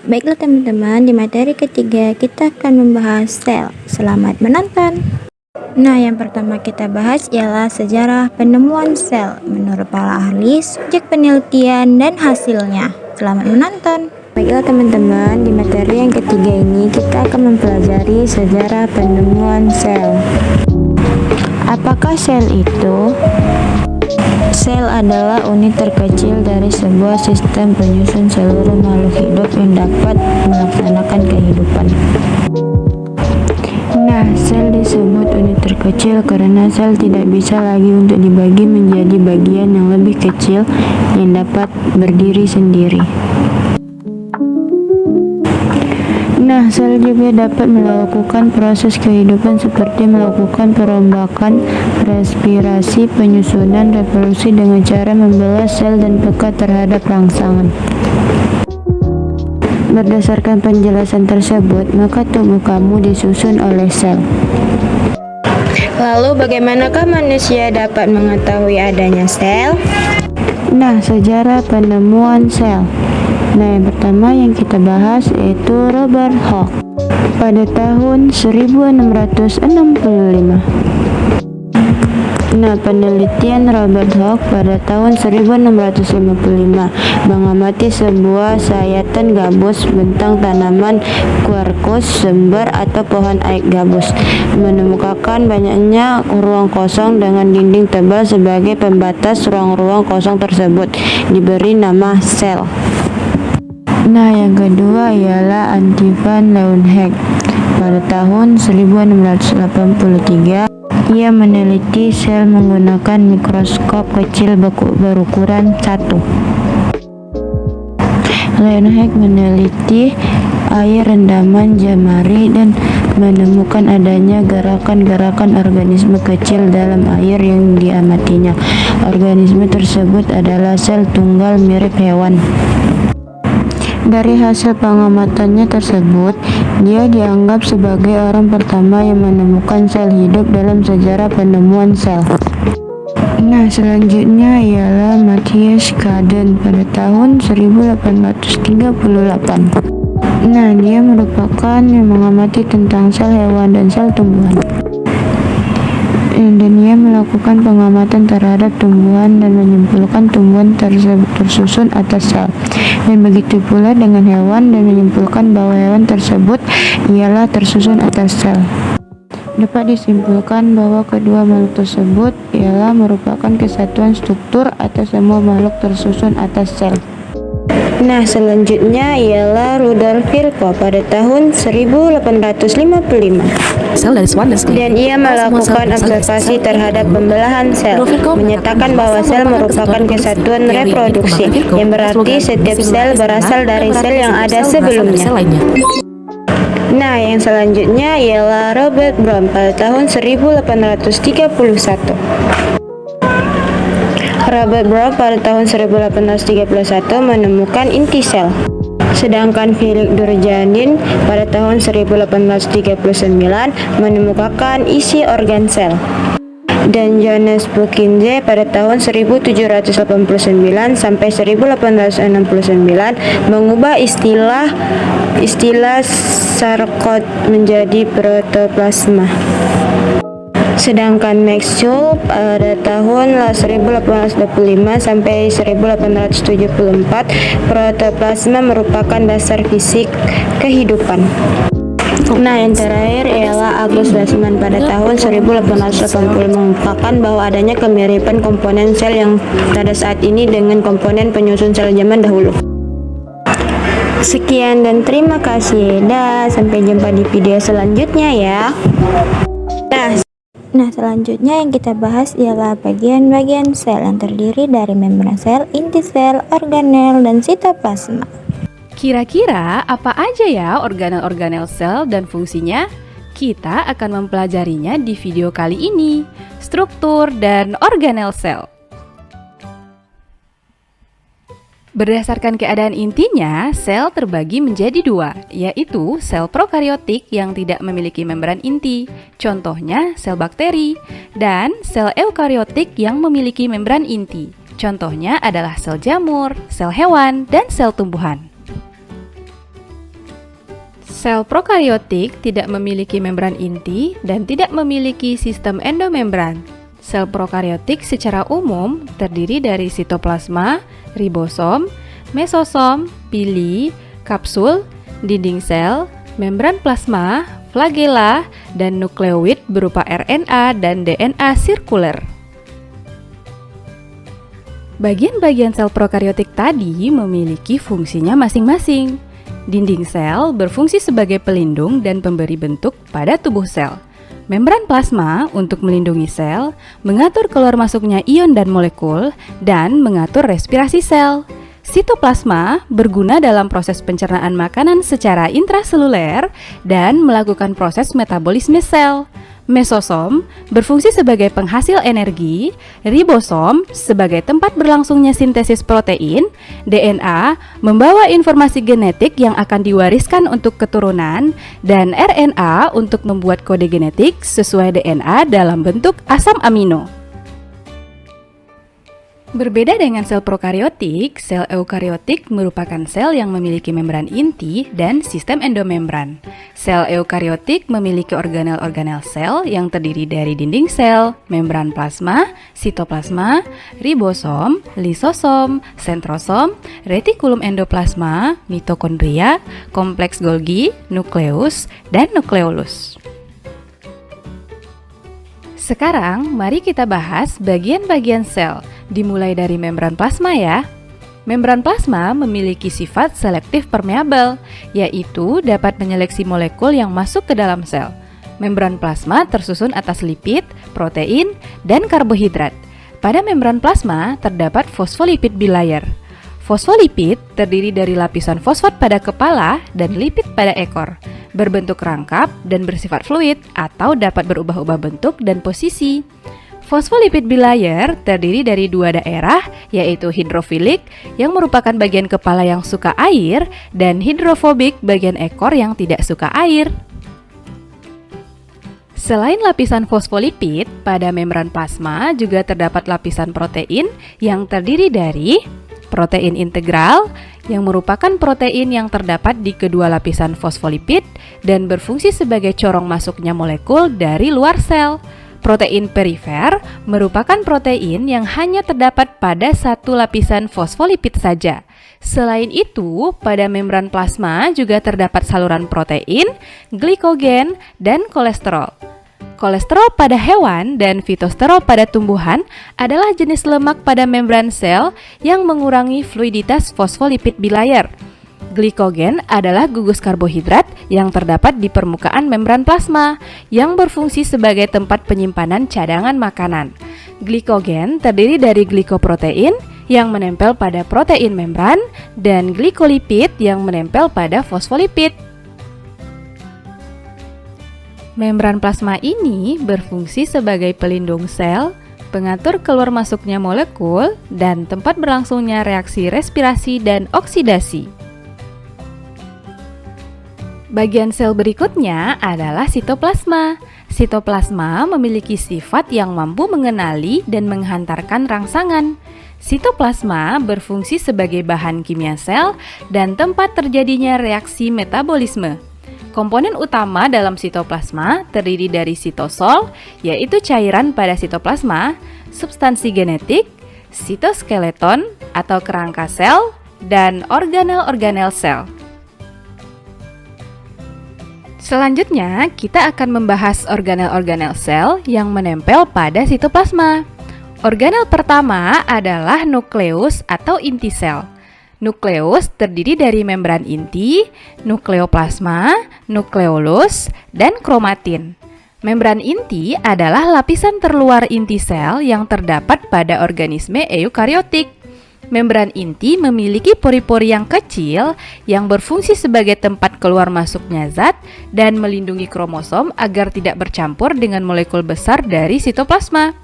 Baiklah teman-teman, di materi ketiga kita akan membahas sel. Selamat menonton. Nah, yang pertama kita bahas ialah sejarah penemuan sel menurut para ahli, subjek penelitian, dan hasilnya. Selamat menonton. Baiklah teman-teman, di materi yang ketiga ini kita akan mempelajari sejarah penemuan sel. Apakah sel itu? Sel adalah unit terkecil dari sebuah sistem penyusun seluruh makhluk hidup yang dapat melaksanakan kehidupan. Nah, sel disebut unit terkecil karena sel tidak bisa lagi untuk dibagi menjadi bagian yang lebih kecil yang dapat berdiri sendiri. Nah, sel juga dapat melakukan proses kehidupan seperti melakukan perombakan, respirasi, penyusunan, reproduksi dengan cara membelah sel dan peka terhadap rangsangan. Berdasarkan penjelasan tersebut, maka tubuh kamu disusun oleh sel. Lalu bagaimanakah manusia dapat mengetahui adanya sel? Nah, sejarah penemuan sel. Nah, yang pertama yang kita bahas yaitu Robert Hooke pada tahun 1665. Nah, penelitian Robert Hooke pada tahun 1655 mengamati sebuah sayatan gabus bentang tanaman Quercus sumber atau pohon aik gabus, menemukan banyaknya ruang kosong dengan dinding tebal sebagai pembatas ruang-ruang kosong tersebut, diberi nama sel. Nah, yang kedua ialah Antoine Leeuwenhoek. Pada tahun 1683, ia meneliti sel menggunakan mikroskop kecil berukuran 1. Leeuwenhoek meneliti air rendaman Jamari dan menemukan adanya gerakan-gerakan organisme kecil dalam air yang diamatinya. Organisme tersebut adalah sel tunggal mirip hewan. Dari hasil pengamatannya tersebut, dia dianggap sebagai orang pertama yang menemukan sel hidup dalam sejarah penemuan sel. Nah, selanjutnya ialah Matthias Caden pada tahun 1838. Nah, dia merupakan yang mengamati tentang sel hewan dan sel tumbuhan. Dan ia melakukan pengamatan terhadap tumbuhan dan menyimpulkan tumbuhan tersebut tersusun atas sel. Dan begitu pula dengan hewan dan menyimpulkan bahwa hewan tersebut ialah tersusun atas sel. Dapat disimpulkan bahwa kedua makhluk tersebut ialah merupakan kesatuan struktur atau semua makhluk tersusun atas sel. Nah, selanjutnya ialah Rudolf Virchow pada tahun 1855. Dan ia melakukan observasi terhadap pembelahan sel, menyatakan bahwa sel merupakan kesatuan reproduksi, yang berarti setiap sel berasal dari sel yang ada sebelumnya. Nah, yang selanjutnya ialah Robert Brown pada tahun 1831. Robert Brown pada tahun 1831 menemukan inti sel. Sedangkan Philippe Durkheim pada tahun 1839 menemukan isi organ sel. Dan Johannes Purkinje pada tahun 1789 sampai 1869 mengubah istilah sarkot menjadi protoplasma. Sedangkan Maxwell pada tahun 1825 sampai 1874, protoplasma merupakan dasar fisik kehidupan. Nah, yang terakhir ialah August Weismann pada tahun 1880 mengungkapkan bahwa adanya kemiripan komponen sel yang pada saat ini dengan komponen penyusun sel zaman dahulu. Sekian dan terima kasih. Sampai jumpa di video selanjutnya ya. Nah, selanjutnya yang kita bahas ialah bagian-bagian sel yang terdiri dari membran sel, inti sel, organel, dan sitoplasma. Kira-kira apa aja ya organel-organel sel dan fungsinya? Kita akan mempelajarinya di video kali ini. Struktur dan organel sel. Berdasarkan keadaan intinya, sel terbagi menjadi dua, yaitu sel prokariotik yang tidak memiliki membran inti, contohnya sel bakteri, dan sel eukariotik yang memiliki membran inti, contohnya adalah sel jamur, sel hewan, dan sel tumbuhan. Sel prokariotik tidak memiliki membran inti dan tidak memiliki sistem endomembran. Sel prokariotik secara umum terdiri dari sitoplasma, ribosom, mesosom, pili, kapsul, dinding sel, membran plasma, flagela, dan nukleoid berupa RNA dan DNA sirkuler. Bagian-bagian sel prokariotik tadi memiliki fungsinya masing-masing. Dinding sel berfungsi sebagai pelindung dan pemberi bentuk pada tubuh sel. Membran plasma untuk melindungi sel, mengatur keluar masuknya ion dan molekul, dan mengatur respirasi sel. Sitoplasma berguna dalam proses pencernaan makanan secara intraseluler dan melakukan proses metabolisme sel. Mesosom berfungsi sebagai penghasil energi, ribosom sebagai tempat berlangsungnya sintesis protein, DNA membawa informasi genetik yang akan diwariskan untuk keturunan, dan RNA untuk membuat kode genetik sesuai DNA dalam bentuk asam amino. Berbeda dengan sel prokariotik, sel eukariotik merupakan sel yang memiliki membran inti dan sistem endomembran. Sel eukariotik memiliki organel-organel sel yang terdiri dari dinding sel, membran plasma, sitoplasma, ribosom, lisosom, sentrosom, retikulum endoplasma, mitokondria, kompleks Golgi, nukleus, dan nukleolus. Sekarang, mari kita bahas bagian-bagian sel, dimulai dari membran plasma ya. Membran plasma memiliki sifat selektif permeabel, yaitu dapat menyeleksi molekul yang masuk ke dalam sel. Membran plasma tersusun atas lipid, protein, dan karbohidrat. Pada membran plasma terdapat fosfolipid bilayer. Fosfolipid terdiri dari lapisan fosfat pada kepala dan lipid pada ekor, berbentuk rangkap dan bersifat fluid atau dapat berubah-ubah bentuk dan posisi. Fosfolipid bilayer terdiri dari dua daerah, yaitu hidrofilik yang merupakan bagian kepala yang suka air dan hidrofobik bagian ekor yang tidak suka air. Selain lapisan fosfolipid, pada membran plasma juga terdapat lapisan protein yang terdiri dari protein integral yang merupakan protein yang terdapat di kedua lapisan fosfolipid dan berfungsi sebagai corong masuknya molekul dari luar sel. Protein perifer merupakan protein yang hanya terdapat pada satu lapisan fosfolipid saja. Selain itu, pada membran plasma juga terdapat saluran protein, glikogen, dan kolesterol. Kolesterol pada hewan dan fitosterol pada tumbuhan adalah jenis lemak pada membran sel yang mengurangi fluiditas fosfolipid bilayer. Glikogen adalah gugus karbohidrat yang terdapat di permukaan membran plasma yang berfungsi sebagai tempat penyimpanan cadangan makanan. Glikogen terdiri dari glikoprotein yang menempel pada protein membran dan glikolipid yang menempel pada fosfolipid. Membran plasma ini berfungsi sebagai pelindung sel, pengatur keluar masuknya molekul, dan tempat berlangsungnya reaksi respirasi dan oksidasi. Bagian sel berikutnya adalah sitoplasma. Sitoplasma memiliki sifat yang mampu mengenali dan menghantarkan rangsangan. Sitoplasma berfungsi sebagai bahan kimia sel dan tempat terjadinya reaksi metabolisme. Komponen utama dalam sitoplasma terdiri dari sitosol, yaitu cairan pada sitoplasma, substansi genetik, sitoskeleton atau kerangka sel, dan organel-organel sel. Selanjutnya, kita akan membahas organel-organel sel yang menempel pada sitoplasma. Organel pertama adalah nukleus atau inti sel. Nukleus terdiri dari membran inti, nukleoplasma, nukleolus, dan kromatin. Membran inti adalah lapisan terluar inti sel yang terdapat pada organisme eukariotik. Membran inti memiliki pori-pori yang kecil yang berfungsi sebagai tempat keluar masuknya zat dan melindungi kromosom agar tidak bercampur dengan molekul besar dari sitoplasma.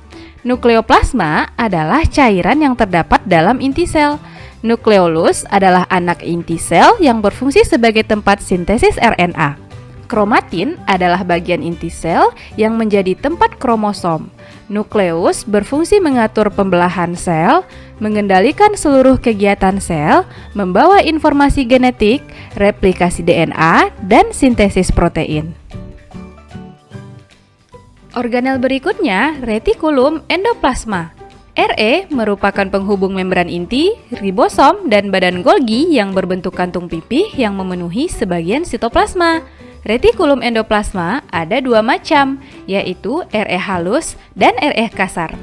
Nukleoplasma adalah cairan yang terdapat dalam inti sel. Nukleolus adalah anak inti sel yang berfungsi sebagai tempat sintesis RNA. Kromatin adalah bagian inti sel yang menjadi tempat kromosom. Nukleus berfungsi mengatur pembelahan sel, mengendalikan seluruh kegiatan sel, membawa informasi genetik, replikasi DNA, dan sintesis protein. Organel berikutnya, retikulum endoplasma. RE merupakan penghubung membran inti, ribosom, dan badan Golgi yang berbentuk kantung pipih yang memenuhi sebagian sitoplasma. Retikulum endoplasma ada dua macam, yaitu RE halus dan RE kasar.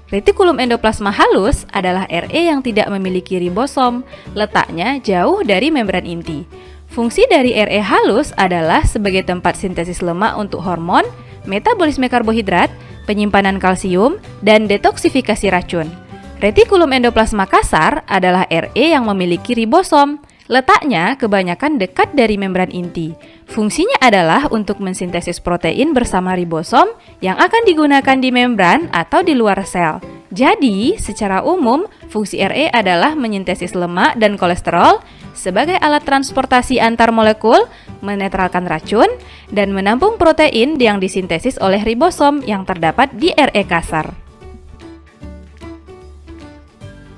Retikulum endoplasma halus adalah RE yang tidak memiliki ribosom, letaknya jauh dari membran inti. Fungsi dari RE halus adalah sebagai tempat sintesis lemak untuk hormon, metabolisme karbohidrat, penyimpanan kalsium, dan detoksifikasi racun. Retikulum endoplasma kasar adalah RE yang memiliki ribosom. Letaknya kebanyakan dekat dari membran inti. Fungsinya adalah untuk mensintesis protein bersama ribosom yang akan digunakan di membran atau di luar sel. Jadi, secara umum, fungsi RE adalah menyintesis lemak dan kolesterol sebagai alat transportasi antar molekul, menetralkan racun, dan menampung protein yang disintesis oleh ribosom yang terdapat di RE kasar.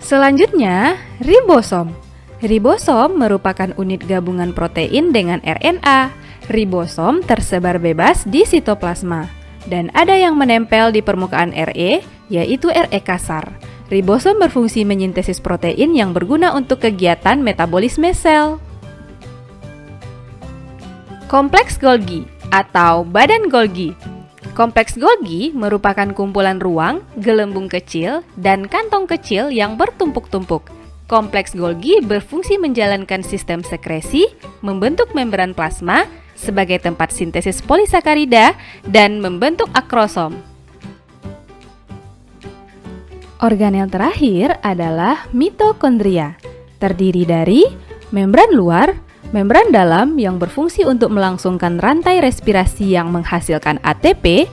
Selanjutnya, ribosom. Ribosom merupakan unit gabungan protein dengan RNA. Ribosom tersebar bebas di sitoplasma, dan ada yang menempel di permukaan RE, yaitu RE kasar. Ribosom berfungsi menyintesis protein yang berguna untuk kegiatan metabolisme sel. Kompleks Golgi atau badan Golgi. Kompleks Golgi merupakan kumpulan ruang, gelembung kecil, dan kantong kecil yang bertumpuk-tumpuk. Kompleks Golgi berfungsi menjalankan sistem sekresi, membentuk membran plasma sebagai tempat sintesis polisakarida, dan membentuk akrosom. Organel terakhir adalah mitokondria, terdiri dari membran luar, membran dalam yang berfungsi untuk melangsungkan rantai respirasi yang menghasilkan ATP,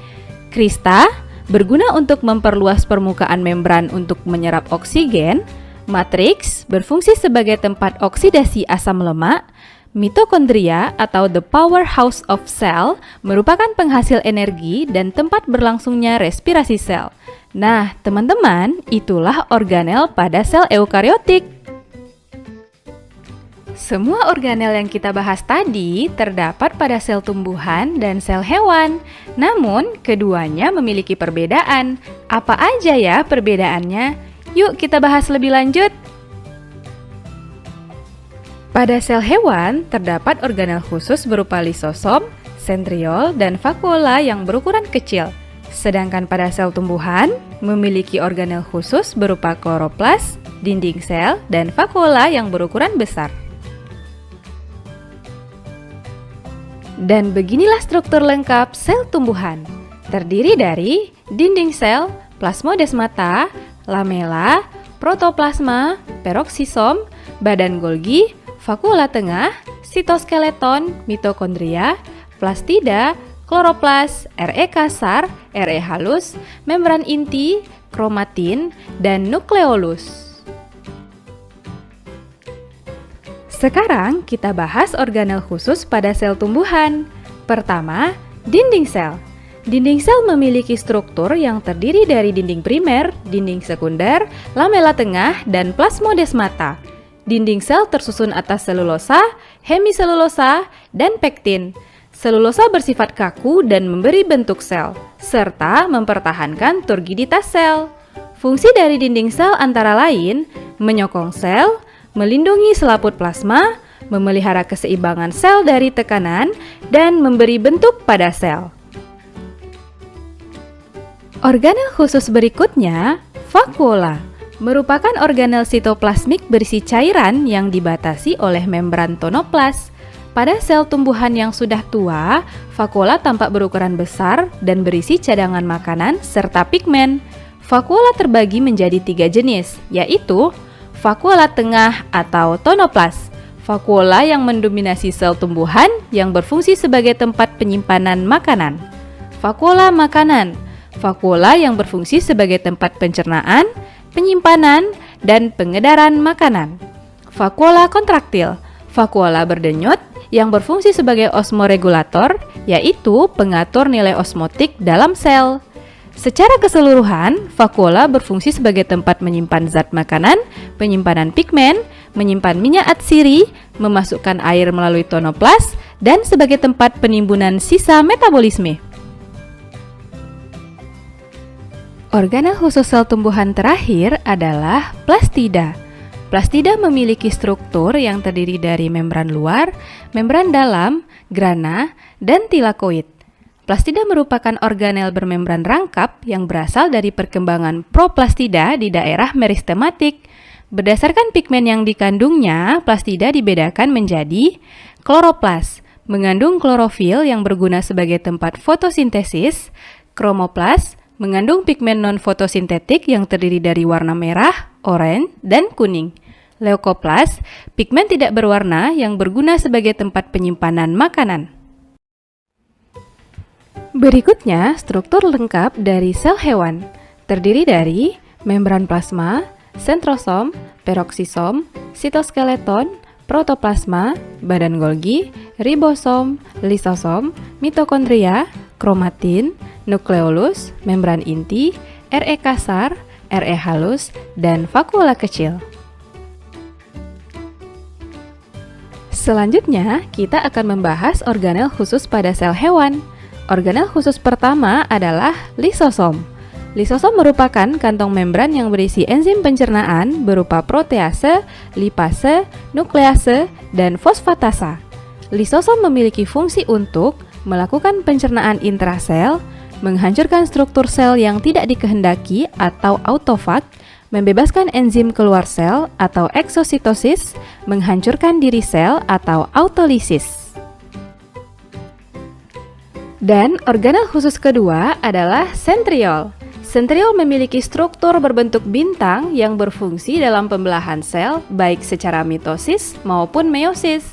krista berguna untuk memperluas permukaan membran untuk menyerap oksigen, matriks berfungsi sebagai tempat oksidasi asam lemak. Mitokondria atau the powerhouse of cell merupakan penghasil energi dan tempat berlangsungnya respirasi sel. Nah, teman-teman, itulah organel pada sel eukariotik. Semua organel yang kita bahas tadi terdapat pada sel tumbuhan dan sel hewan. Namun, keduanya memiliki perbedaan. Apa aja ya perbedaannya? Yuk kita bahas lebih lanjut. Pada sel hewan, terdapat organel khusus berupa lisosom, sentriol, dan vakuola yang berukuran kecil. Sedangkan pada sel tumbuhan, memiliki organel khusus berupa kloroplas, dinding sel, dan vakuola yang berukuran besar. Dan beginilah struktur lengkap sel tumbuhan. Terdiri dari dinding sel, plasmodesmata, lamela, protoplasma, peroksisom, badan Golgi, vakuola tengah, sitoskeleton, mitokondria, plastida, kloroplas, RE kasar, RE halus, membran inti, kromatin, dan nukleolus. Sekarang kita bahas organel khusus pada sel tumbuhan. Pertama, dinding sel. Dinding sel memiliki struktur yang terdiri dari dinding primer, dinding sekunder, lamela tengah, dan plasmodesmata. Dinding sel tersusun atas selulosa, hemiselulosa, dan pektin. Selulosa bersifat kaku dan memberi bentuk sel, serta mempertahankan turgiditas sel. Fungsi dari dinding sel antara lain menyokong sel, melindungi selaput plasma, memelihara keseimbangan sel dari tekanan, dan memberi bentuk pada sel. Organel khusus berikutnya, vakuola, merupakan organel sitoplasmik berisi cairan yang dibatasi oleh membran tonoplas. Pada sel tumbuhan yang sudah tua, vakuola tampak berukuran besar dan berisi cadangan makanan serta pigmen. Vakuola terbagi menjadi 3 jenis, yaitu vakuola tengah atau tonoplas, vakuola yang mendominasi sel tumbuhan yang berfungsi sebagai tempat penyimpanan makanan, vakuola makanan, vakuola yang berfungsi sebagai tempat pencernaan, penyimpanan, dan pengedaran makanan. Vakuola kontraktil, vakuola berdenyut yang berfungsi sebagai osmoregulator, yaitu pengatur nilai osmotik dalam sel. Secara keseluruhan, vakuola berfungsi sebagai tempat menyimpan zat makanan, penyimpanan pigmen, menyimpan minyak atsiri, memasukkan air melalui tonoplas, dan sebagai tempat penimbunan sisa metabolisme. Organel khusus sel tumbuhan terakhir adalah plastida. Plastida memiliki struktur yang terdiri dari membran luar, membran dalam, grana, dan tilakoid. Plastida merupakan organel bermembran rangkap yang berasal dari perkembangan proplastida di daerah meristematik. Berdasarkan pigmen yang dikandungnya, plastida dibedakan menjadi kloroplas, mengandung klorofil yang berguna sebagai tempat fotosintesis, kromoplas, mengandung pigmen non-fotosintetik yang terdiri dari warna merah, oranye, dan kuning. Leukoplas, pigmen tidak berwarna yang berguna sebagai tempat penyimpanan makanan. Berikutnya, struktur lengkap dari sel hewan. Terdiri dari membran plasma, sentrosom, peroksisom, sitoskeleton, protoplasma, badan Golgi, ribosom, lisosom, mitokondria, kromatin, nukleolus, membran inti, RE kasar, RE halus, dan vakuola kecil. Selanjutnya, kita akan membahas organel khusus pada sel hewan. Organel khusus pertama adalah lisosom. Lisosom merupakan kantong membran yang berisi enzim pencernaan berupa protease, lipase, nuklease, dan fosfatasa. Lisosom memiliki fungsi untuk melakukan pencernaan intrasel, menghancurkan struktur sel yang tidak dikehendaki atau autofag, membebaskan enzim keluar sel atau eksositosis, menghancurkan diri sel atau autolisis. Dan organel khusus kedua adalah sentriol. Sentriol memiliki struktur berbentuk bintang yang berfungsi dalam pembelahan sel baik secara mitosis maupun meiosis.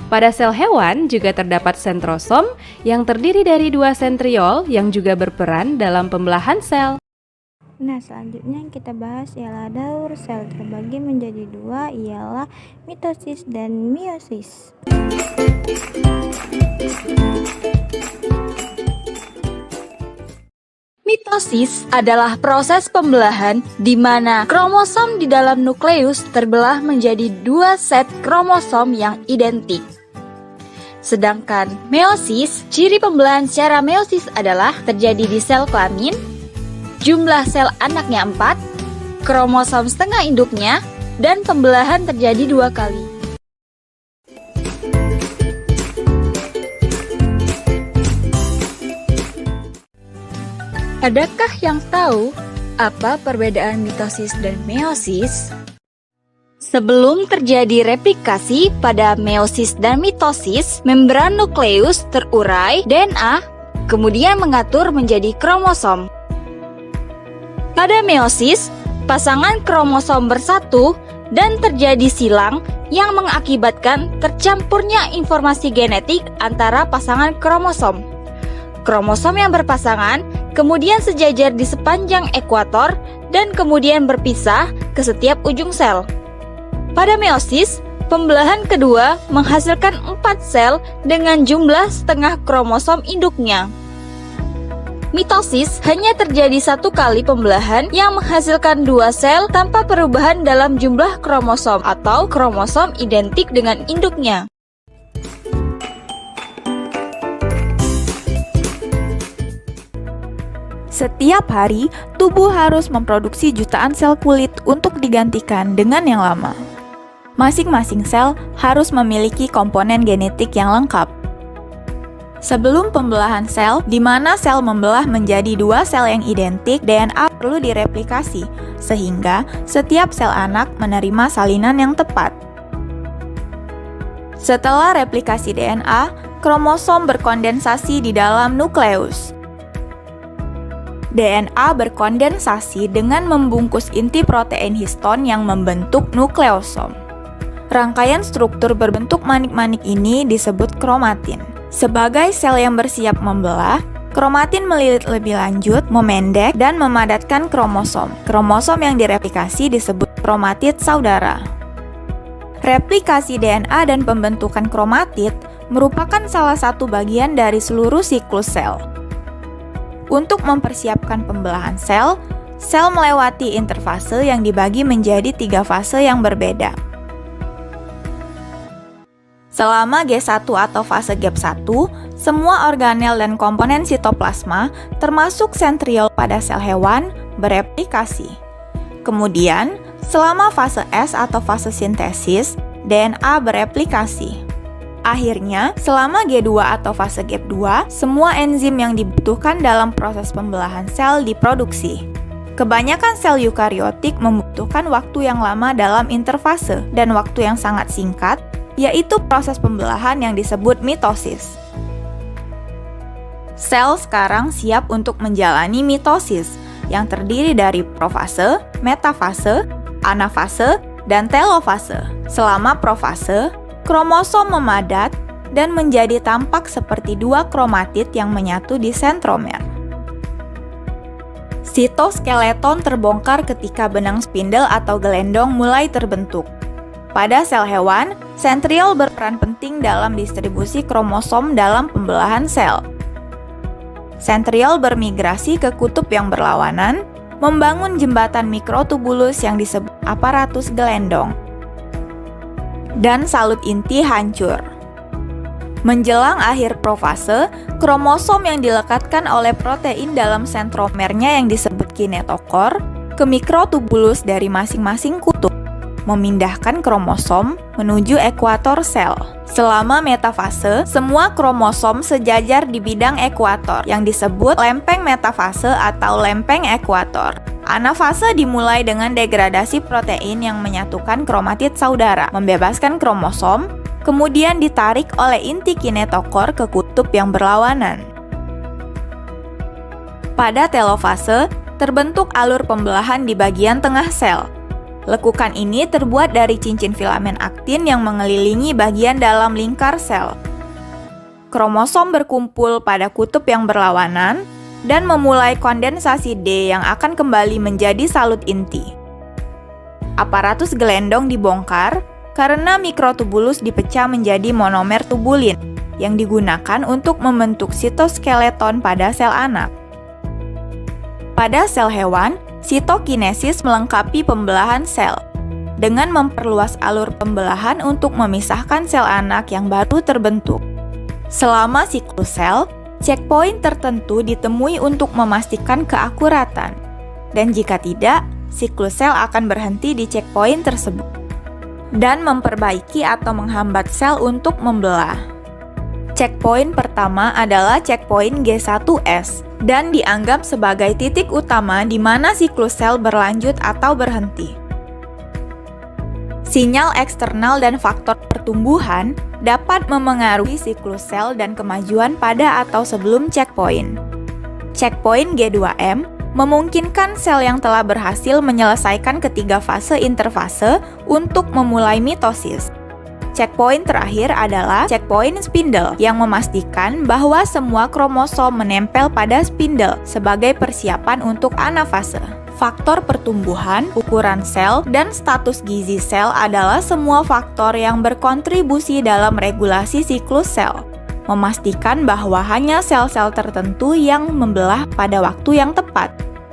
Pada sel hewan juga terdapat sentrosom yang terdiri dari 2 sentriol yang juga berperan dalam pembelahan sel. Nah, selanjutnya yang kita bahas ialah daur sel terbagi menjadi 2, ialah mitosis dan meiosis. Mitosis adalah proses pembelahan di mana kromosom di dalam nukleus terbelah menjadi 2 set kromosom yang identik. Sedangkan meiosis, ciri pembelahan secara meiosis adalah terjadi di sel kelamin, jumlah sel anaknya 4, kromosom setengah induknya, dan pembelahan terjadi 2 kali. Adakah yang tahu apa perbedaan mitosis dan meiosis? Sebelum terjadi replikasi pada meiosis dan mitosis, membran nukleus terurai DNA, kemudian mengatur menjadi kromosom. Pada meiosis, pasangan kromosom bersatu dan terjadi silang yang mengakibatkan tercampurnya informasi genetik antara pasangan kromosom. Kromosom yang berpasangan kemudian sejajar di sepanjang ekuator dan kemudian berpisah ke setiap ujung sel. Pada meiosis, pembelahan kedua menghasilkan 4 sel dengan jumlah setengah kromosom induknya. Mitosis hanya terjadi 1 kali pembelahan yang menghasilkan 2 sel tanpa perubahan dalam jumlah kromosom atau kromosom identik dengan induknya. Setiap hari, tubuh harus memproduksi jutaan sel kulit untuk digantikan dengan yang lama. Masing-masing sel harus memiliki komponen genetik yang lengkap. Sebelum pembelahan sel, di mana sel membelah menjadi 2 sel yang identik, DNA perlu direplikasi, sehingga setiap sel anak menerima salinan yang tepat. Setelah replikasi DNA, kromosom berkondensasi di dalam nukleus. DNA berkondensasi dengan membungkus inti protein histon yang membentuk nukleosom. Rangkaian struktur berbentuk manik-manik ini disebut kromatin. Sebagai sel yang bersiap membelah, kromatin melilit lebih lanjut, memendek, dan memadatkan kromosom. Kromosom yang direplikasi disebut kromatid saudara. Replikasi DNA dan pembentukan kromatid merupakan salah satu bagian dari seluruh siklus sel. Untuk mempersiapkan pembelahan sel, sel melewati interfase yang dibagi menjadi 3 fase yang berbeda. Selama G1 atau fase gap 1, semua organel dan komponen sitoplasma, termasuk sentriol pada sel hewan, bereplikasi. Kemudian, selama fase S atau fase sintesis, DNA bereplikasi. Akhirnya, selama G2 atau fase gap 2, semua enzim yang dibutuhkan dalam proses pembelahan sel diproduksi. Kebanyakan sel eukariotik membutuhkan waktu yang lama dalam interfase dan waktu yang sangat singkat, yaitu proses pembelahan yang disebut mitosis. Sel sekarang siap untuk menjalani mitosis, yang terdiri dari profase, metafase, anafase, dan telofase. Selama profase, kromosom memadat dan menjadi tampak seperti 2 kromatid yang menyatu di sentromer. Sitoskeleton terbongkar ketika benang spindel atau gelendong mulai terbentuk. Pada sel hewan, sentriol berperan penting dalam distribusi kromosom dalam pembelahan sel. Sentriol bermigrasi ke kutub yang berlawanan, membangun jembatan mikrotubulus yang disebut aparatus gelendong. Dan salut inti hancur. Menjelang akhir profase, kromosom yang dilekatkan oleh protein dalam sentromernya yang disebut kinetokor ke mikrotubulus dari masing-masing kutub, memindahkan kromosom menuju ekuator sel. Selama metafase, semua kromosom sejajar di bidang ekuator yang disebut lempeng metafase atau lempeng ekuator. Anafase dimulai dengan degradasi protein yang menyatukan kromatid saudara, membebaskan kromosom, kemudian ditarik oleh inti kinetokor ke kutub yang berlawanan. Pada telofase, terbentuk alur pembelahan di bagian tengah sel. Lekukan ini terbuat dari cincin filamen aktin yang mengelilingi bagian dalam lingkar sel. Kromosom berkumpul pada kutub yang berlawanan dan memulai kondensasi D yang akan kembali menjadi salut inti. Aparatus gelendong dibongkar karena mikrotubulus dipecah menjadi monomer tubulin yang digunakan untuk membentuk sitoskeleton pada sel anak. Pada sel hewan, sitokinesis melengkapi pembelahan sel dengan memperluas alur pembelahan untuk memisahkan sel anak yang baru terbentuk. Selama siklus sel, checkpoint tertentu ditemui untuk memastikan keakuratan, dan jika tidak, siklus sel akan berhenti di checkpoint tersebut dan memperbaiki atau menghambat sel untuk membelah. Checkpoint pertama adalah checkpoint G1S dan dianggap sebagai titik utama di mana siklus sel berlanjut atau berhenti. Sinyal eksternal dan faktor pertumbuhan dapat memengaruhi siklus sel dan kemajuan pada atau sebelum checkpoint. Checkpoint G2M memungkinkan sel yang telah berhasil menyelesaikan ketiga fase interfase untuk memulai mitosis. Checkpoint terakhir adalah checkpoint spindle yang memastikan bahwa semua kromosom menempel pada spindle sebagai persiapan untuk anafase. Faktor pertumbuhan, ukuran sel, dan status gizi sel adalah semua faktor yang berkontribusi dalam regulasi siklus sel, memastikan bahwa hanya sel-sel tertentu yang membelah pada waktu yang tepat.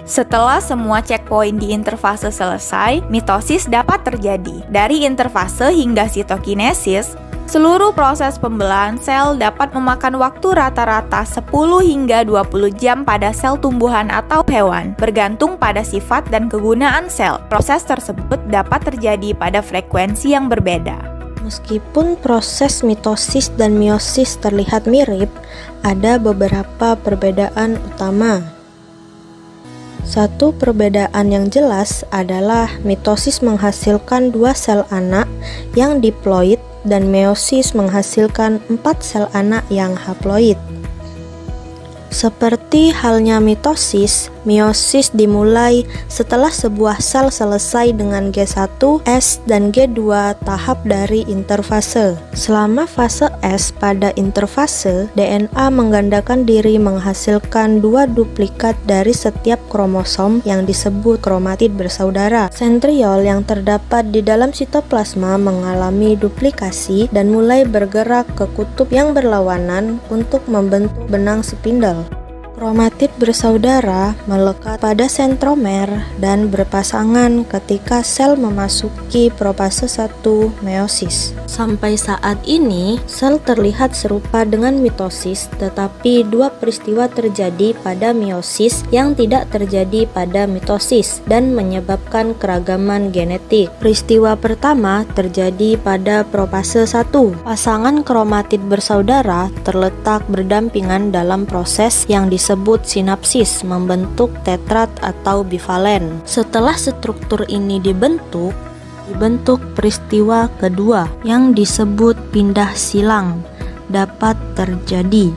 Setelah semua checkpoint di interfase selesai, mitosis dapat terjadi. Dari interfase hingga sitokinesis, seluruh proses pembelahan sel dapat memakan waktu rata-rata 10 hingga 20 jam pada sel tumbuhan atau hewan, bergantung pada sifat dan kegunaan sel. Proses tersebut dapat terjadi pada frekuensi yang berbeda. Meskipun proses mitosis dan meiosis terlihat mirip, ada beberapa perbedaan utama. Satu perbedaan yang jelas adalah mitosis menghasilkan 2 sel anak yang diploid dan meiosis menghasilkan 4 sel anak yang haploid. Seperti halnya mitosis, Meiosis dimulai setelah sebuah sel selesai dengan G1, S, dan G2 tahap dari interfase. Selama fase S pada interfase, DNA menggandakan diri menghasilkan 2 duplikat dari setiap kromosom yang disebut kromatid bersaudara. Sentriol yang terdapat di dalam sitoplasma mengalami duplikasi dan mulai bergerak ke kutub yang berlawanan untuk membentuk benang spindle. Kromatid bersaudara melekat pada sentromer dan berpasangan ketika sel memasuki profase 1 meiosis. Sampai saat ini, sel terlihat serupa dengan mitosis, tetapi 2 peristiwa terjadi pada meiosis yang tidak terjadi pada mitosis dan menyebabkan keragaman genetik. Peristiwa pertama terjadi pada profase 1. Pasangan kromatid bersaudara terletak berdampingan dalam proses yang disebut sinapsis, membentuk tetrat atau bivalen. Setelah struktur ini dibentuk peristiwa kedua yang disebut pindah silang dapat terjadi.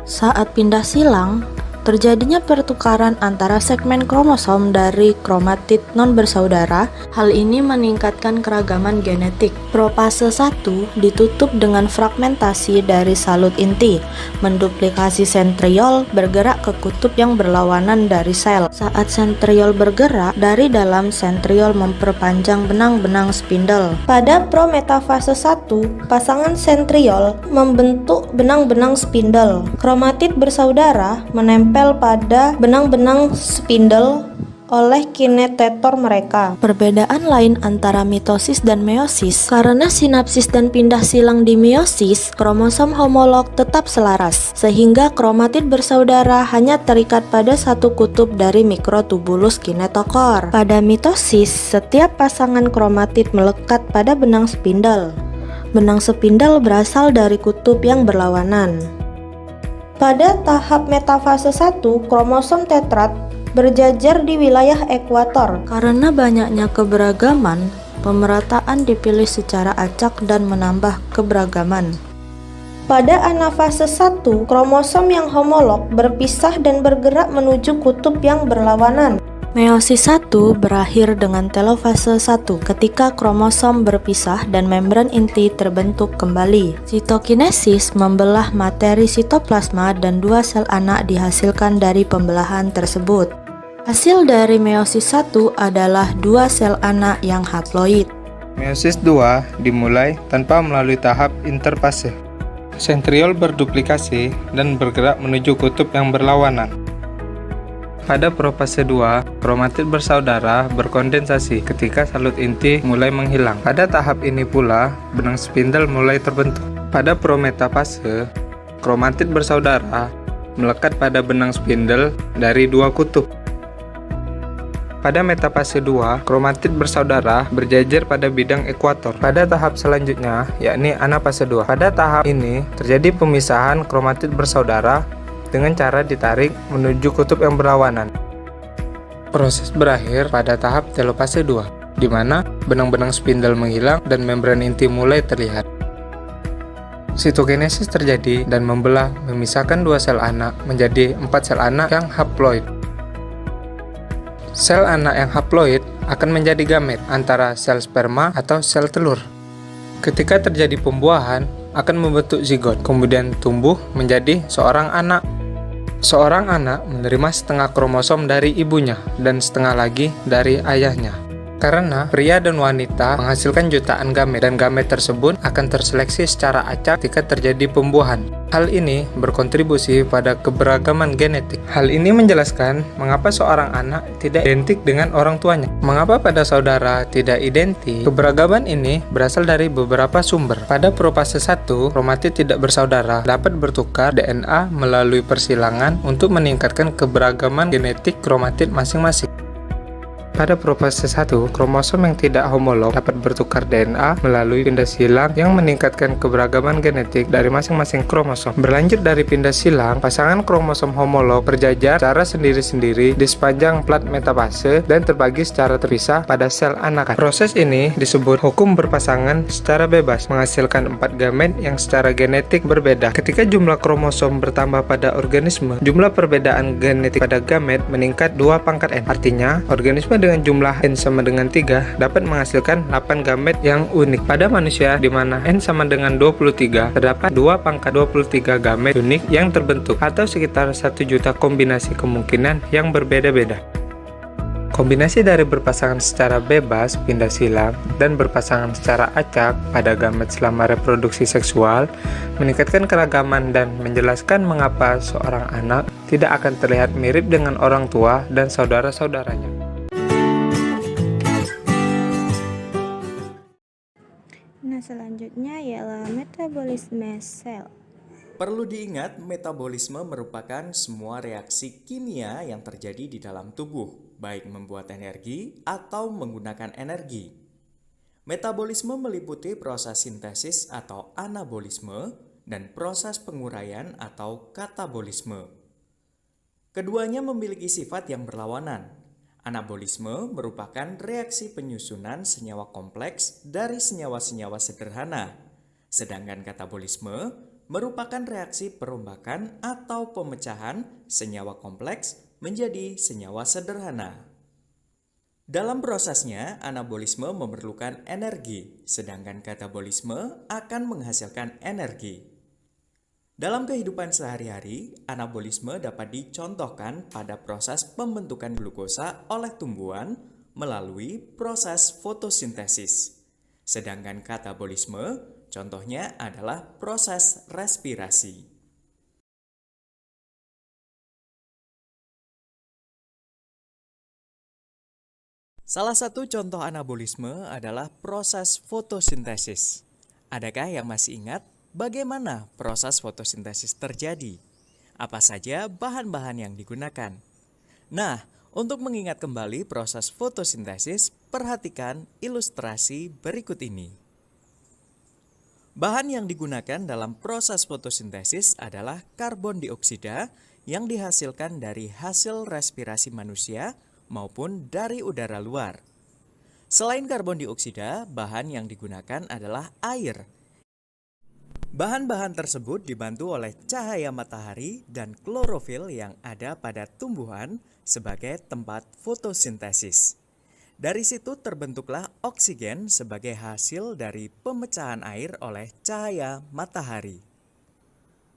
Saat pindah silang, terjadinya pertukaran antara segmen kromosom dari kromatid non-bersaudara. Hal ini meningkatkan keragaman genetik. Profase 1 ditutup dengan fragmentasi dari salut inti. Menduplikasi sentriol bergerak ke kutub yang berlawanan dari sel. Saat sentriol bergerak, dari dalam sentriol memperpanjang benang-benang spindle. Pada prometafase 1, pasangan sentriol membentuk benang-benang spindle. Kromatid bersaudara menempel pada benang-benang spindle oleh kinetotor mereka. Perbedaan lain antara mitosis dan meiosis, karena sinapsis dan pindah silang di meiosis, kromosom homolog tetap selaras, sehingga kromatid bersaudara hanya terikat pada satu kutub dari mikrotubulus kinetokor. Pada mitosis, setiap pasangan kromatid melekat pada benang spindle. Benang spindle berasal dari kutub yang berlawanan. Pada tahap metafase 1, kromosom tetrat berjajar di wilayah ekuator. Karena banyaknya keberagaman, pemerataan dipilih secara acak dan menambah keberagaman. Pada anafase 1, kromosom yang homolog berpisah dan bergerak menuju kutub yang berlawanan. Meiosis 1 berakhir dengan telofase 1 ketika kromosom berpisah dan membran inti terbentuk kembali. Sitokinesis membelah materi sitoplasma dan 2 sel anak dihasilkan dari pembelahan tersebut. Hasil dari meiosis 1 adalah 2 sel anak yang haploid. Meiosis 2 dimulai tanpa melalui tahap interfase. Sentriol berduplikasi dan bergerak menuju kutub yang berlawanan. Pada profase 2, kromatid bersaudara berkondensasi ketika salut inti mulai menghilang. Pada tahap ini pula, benang spindle mulai terbentuk. Pada prometafase, kromatid bersaudara melekat pada benang spindle dari 2 kutub. Pada metafase 2, kromatid bersaudara berjajar pada bidang ekuator. Pada tahap selanjutnya, yakni anafase 2. Pada tahap ini, terjadi pemisahan kromatid bersaudara dengan cara ditarik menuju kutub yang berlawanan. Proses berakhir pada tahap telofase 2, di mana benang-benang spindle menghilang dan membran inti mulai terlihat. Sitokinesis terjadi dan memisahkan 2 sel anak menjadi 4 sel anak yang haploid. Sel anak yang haploid akan menjadi gamet antara sel sperma atau sel telur. Ketika terjadi pembuahan, akan membentuk zigot, kemudian tumbuh menjadi seorang anak. Seorang anak menerima setengah kromosom dari ibunya dan setengah lagi dari ayahnya. Karena pria dan wanita menghasilkan jutaan gamet dan gamet tersebut akan terseleksi secara acak ketika terjadi pembuahan. Hal ini berkontribusi pada keberagaman genetik. Hal ini menjelaskan mengapa seorang anak tidak identik dengan orang tuanya. Mengapa pada saudara tidak identik? Keberagaman ini berasal dari beberapa sumber. Pada profase 1, kromatid tidak bersaudara dapat bertukar DNA melalui persilangan untuk meningkatkan keberagaman genetik kromatid masing-masing. Pada profase 1, kromosom yang tidak homolog dapat bertukar DNA melalui pindah silang yang meningkatkan keberagaman genetik dari masing-masing kromosom. Berlanjut dari pindah silang, pasangan kromosom homolog berjajar secara sendiri-sendiri di sepanjang plat metafase dan terbagi secara terpisah pada sel anakan. Proses ini disebut hukum berpasangan secara bebas, menghasilkan 4 gamet yang secara genetik berbeda. Ketika jumlah kromosom bertambah pada organisme, jumlah perbedaan genetik pada gamet meningkat 2 pangkat N. Artinya, organisme dengan jumlah N sama dengan 3 dapat menghasilkan 8 gamet yang unik. Pada manusia di mana N sama dengan 23, terdapat 2 pangkat 23 gamet unik yang terbentuk atau sekitar 1 juta kombinasi kemungkinan yang berbeda-beda. Kombinasi dari berpasangan secara bebas, pindah silang, dan berpasangan secara acak pada gamet selama reproduksi seksual meningkatkan keragaman dan menjelaskan mengapa seorang anak tidak akan terlihat mirip dengan orang tua dan saudara-saudaranya. Nah, selanjutnya ialah metabolisme sel. Perlu diingat, metabolisme merupakan semua reaksi kimia yang terjadi di dalam tubuh, baik membuat energi atau menggunakan energi. Metabolisme meliputi proses sintesis atau anabolisme dan proses penguraian atau katabolisme. Keduanya memiliki sifat yang berlawanan. Anabolisme merupakan reaksi penyusunan senyawa kompleks dari senyawa-senyawa sederhana, sedangkan katabolisme merupakan reaksi perombakan atau pemecahan senyawa kompleks menjadi senyawa sederhana. Dalam prosesnya, anabolisme memerlukan energi, sedangkan katabolisme akan menghasilkan energi. Dalam kehidupan sehari-hari, anabolisme dapat dicontohkan pada proses pembentukan glukosa oleh tumbuhan melalui proses fotosintesis. Sedangkan katabolisme, contohnya adalah proses respirasi. Salah satu contoh anabolisme adalah proses fotosintesis. Adakah yang masih ingat bagaimana proses fotosintesis terjadi? Apa saja bahan-bahan yang digunakan? Nah, untuk mengingat kembali proses fotosintesis, perhatikan ilustrasi berikut ini. Bahan yang digunakan dalam proses fotosintesis adalah karbon dioksida yang dihasilkan dari hasil respirasi manusia maupun dari udara luar. Selain karbon dioksida, bahan yang digunakan adalah air. Bahan-bahan tersebut dibantu oleh cahaya matahari dan klorofil yang ada pada tumbuhan sebagai tempat fotosintesis. Dari situ terbentuklah oksigen sebagai hasil dari pemecahan air oleh cahaya matahari.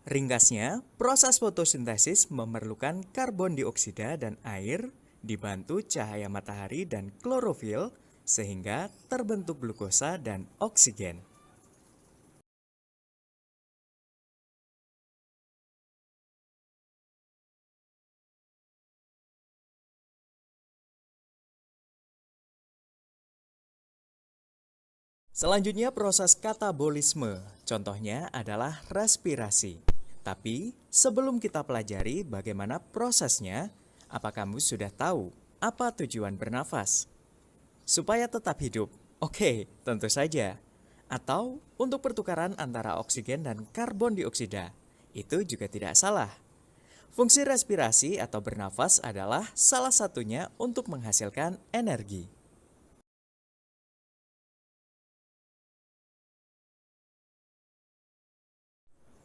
Ringkasnya, proses fotosintesis memerlukan karbon dioksida dan air dibantu cahaya matahari dan klorofil sehingga terbentuk glukosa dan oksigen. Selanjutnya proses katabolisme, contohnya adalah respirasi. Tapi sebelum kita pelajari bagaimana prosesnya, apa kamu sudah tahu apa tujuan bernafas? Supaya tetap hidup? Oke, tentu saja. Atau untuk pertukaran antara oksigen dan karbon dioksida? Itu juga tidak salah. Fungsi respirasi atau bernafas adalah salah satunya untuk menghasilkan energi.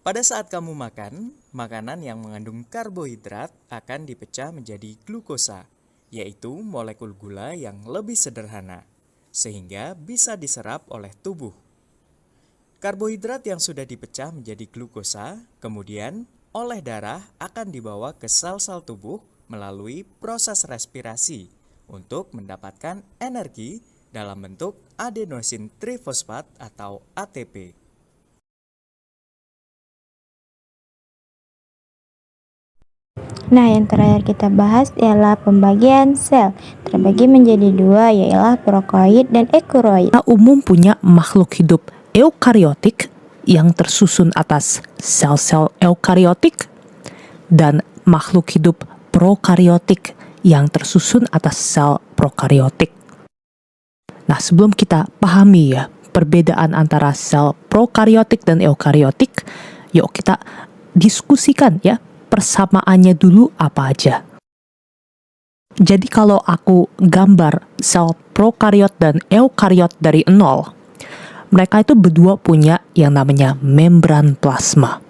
Pada saat kamu makan, makanan yang mengandung karbohidrat akan dipecah menjadi glukosa, yaitu molekul gula yang lebih sederhana, sehingga bisa diserap oleh tubuh. Karbohidrat yang sudah dipecah menjadi glukosa, kemudian oleh darah akan dibawa ke sel-sel tubuh melalui proses respirasi untuk mendapatkan energi dalam bentuk adenosin trifosfat atau ATP. Nah, yang terakhir kita bahas ialah pembagian sel. Terbagi menjadi dua, yaitu prokaryoid dan eukaryoid. Kita umum punya makhluk hidup eukariotik yang tersusun atas sel-sel eukariotik dan makhluk hidup prokaryotik yang tersusun atas sel prokariotik. Nah, sebelum kita pahami ya perbedaan antara sel prokariotik dan eukariotik, yuk kita diskusikan ya persamaannya dulu apa aja. Jadi kalau aku gambar sel prokariot dan eukariot dari nol, mereka itu berdua punya yang namanya membran plasma.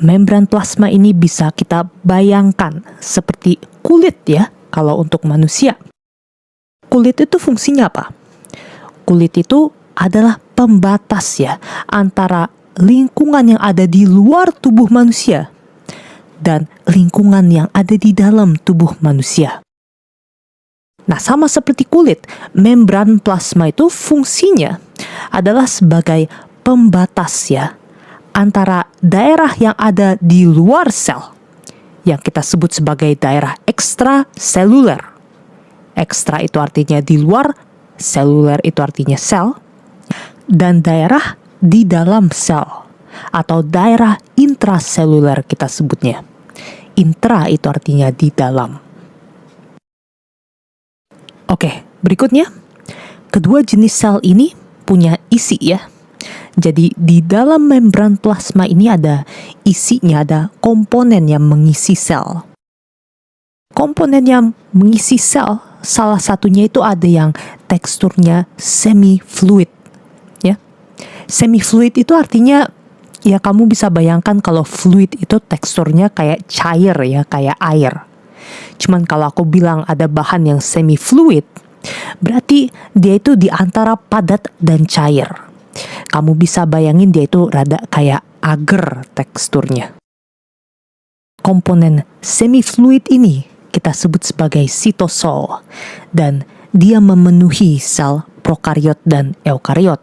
Membran plasma ini bisa kita bayangkan seperti kulit ya, kalau untuk manusia. Kulit itu fungsinya apa? Kulit itu adalah pembatas ya, antara lingkungan yang ada di luar tubuh manusia dan lingkungan yang ada di dalam tubuh manusia. Nah, sama seperti kulit, membran plasma itu fungsinya adalah sebagai pembatas ya, antara daerah yang ada di luar sel, yang kita sebut sebagai daerah ekstraseluler. Ekstra itu artinya di luar, seluler itu artinya sel, dan daerah di dalam sel, atau daerah intraseluler kita sebutnya. Intra itu artinya di dalam. Oke, berikutnya, kedua jenis sel ini punya isi ya. Jadi di dalam membran plasma ini ada isinya, ada komponen yang mengisi sel. Komponen yang mengisi sel, salah satunya itu ada yang teksturnya semi-fluid. Ya. Semi-fluid itu artinya, ya kamu bisa bayangkan kalau fluid itu teksturnya kayak cair ya, kayak air. Cuman kalau aku bilang ada bahan yang semi-fluid, berarti dia itu di antara padat dan cair. Kamu bisa bayangin dia itu rada kayak agar teksturnya. Komponen semi-fluid ini kita sebut sebagai sitosol, dan dia memenuhi sel prokariot dan eukariot.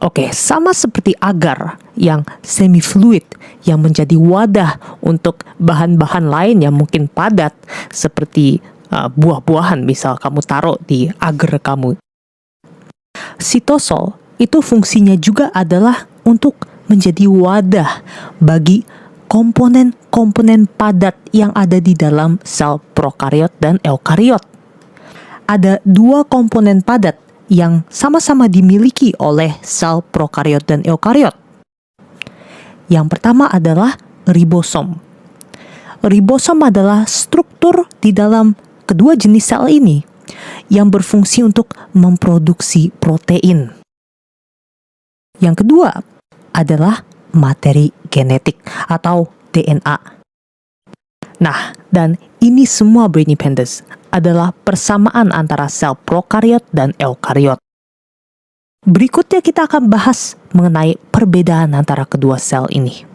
Oke, sama seperti agar yang semi-fluid yang menjadi wadah untuk bahan-bahan lain yang mungkin padat seperti buah-buahan, misal kamu taruh di agar kamu. Sitosol itu fungsinya juga adalah untuk menjadi wadah bagi komponen-komponen padat yang ada di dalam sel prokariot dan eukariot. Ada dua komponen padat yang sama-sama dimiliki oleh sel prokariot dan eukariot. Yang pertama adalah ribosom. Ribosom adalah struktur di dalam kedua jenis sel ini yang berfungsi untuk memproduksi protein. Yang kedua adalah materi genetik atau DNA. Nah, dan ini semua Brainy Pandas adalah persamaan antara sel prokariot dan eukariot. Berikutnya kita akan bahas mengenai perbedaan antara kedua sel ini.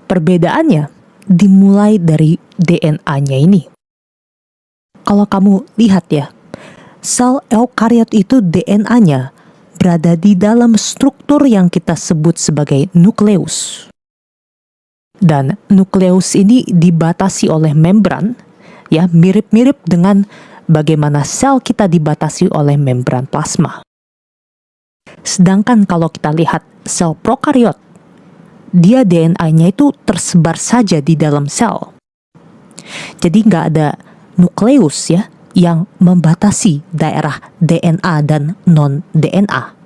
Perbedaannya dimulai dari DNA-nya ini. Kalau kamu lihat ya, sel eukariot itu DNA-nya berada di dalam struktur yang kita sebut sebagai nukleus. Dan nukleus ini dibatasi oleh membran, ya mirip-mirip dengan bagaimana sel kita dibatasi oleh membran plasma. Sedangkan kalau kita lihat sel prokariot, dia DNA-nya itu tersebar saja di dalam sel. Jadi nggak ada nukleus ya yang membatasi daerah DNA dan non-DNA.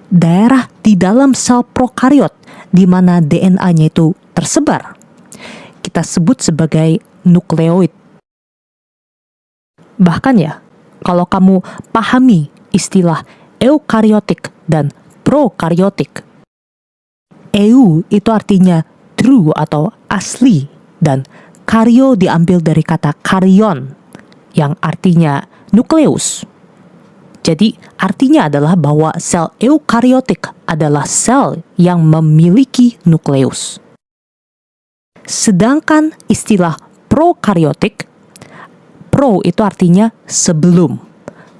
Daerah di dalam sel prokariot di mana DNA-nya itu tersebar, kita sebut sebagai nukleoid. Bahkan ya, kalau kamu pahami istilah eukariotik dan prokariotik, eu itu artinya true atau asli, dan kario diambil dari kata karion yang artinya nukleus. Jadi artinya adalah bahwa sel eukariotik adalah sel yang memiliki nukleus. Sedangkan istilah prokariotik, pro itu artinya sebelum,